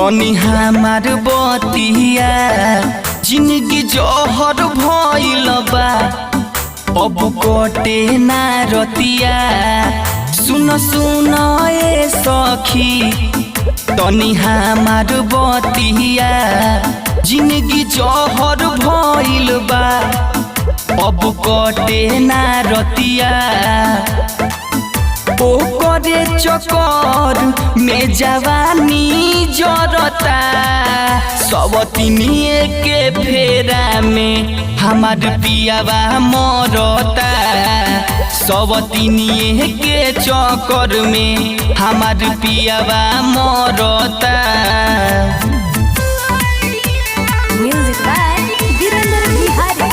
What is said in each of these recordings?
तनी हमार बतिया जिंदगी जहर भइल बा अब कटे ना रतिया। सुन सुन ए सखी तनी हमार बतिया जिंदगी जहर भइल बा अब कटे ना रतिया। ओ करे चक्कर में जवानी जरता सब तिनिए के फेरा में हमार पियावा मरता। सब तिनिए के चक्कर में हमार पियावा मरता। Music by Virendra Bihari.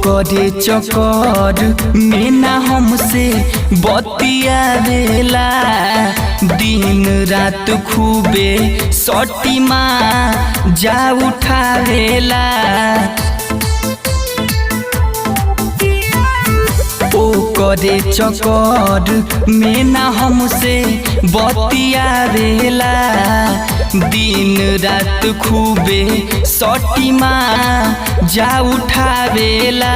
करे चक्कर में ना हमसे बतियावेला दिन रात खूबे सटी माँ जा उठावेला। ओ करे चक्कर में ना हमसे बतियावेला दिन रात खूबे सटी माँ जा उठावेला।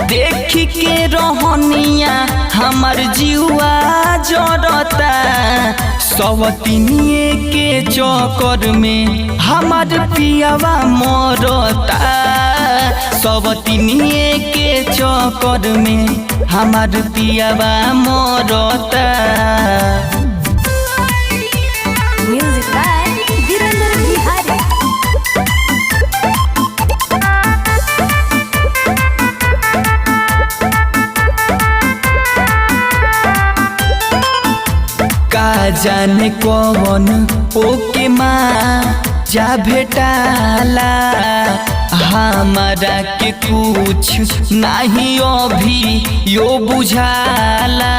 देख के रहनिया हमार जीवा जरता सब तिनिए के चक्कर में हमार पियावा मरता। सब तिनिए के चक्कर में हमार पियावा मरता। Music by Virendra Bihari. का जाने कौन ओके माँ जा भेटाला हमारा के कुछ नहीं अभी यो बुझाला।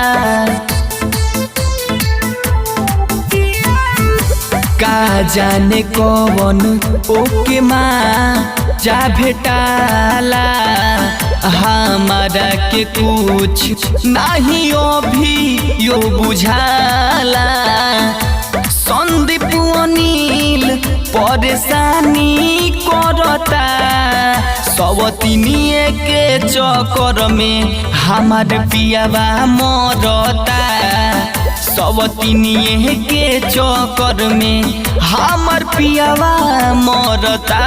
का जाने कौन ओके माँ जा भेटाला हमारा के कुछ नहीं अभी यो बुझाला। संदीप अनिल परेशानी करता सब तिनिए के चक्कर में हमार पियावा मरता। सब तिनिए के चक्कर में हमार पियावा मरता।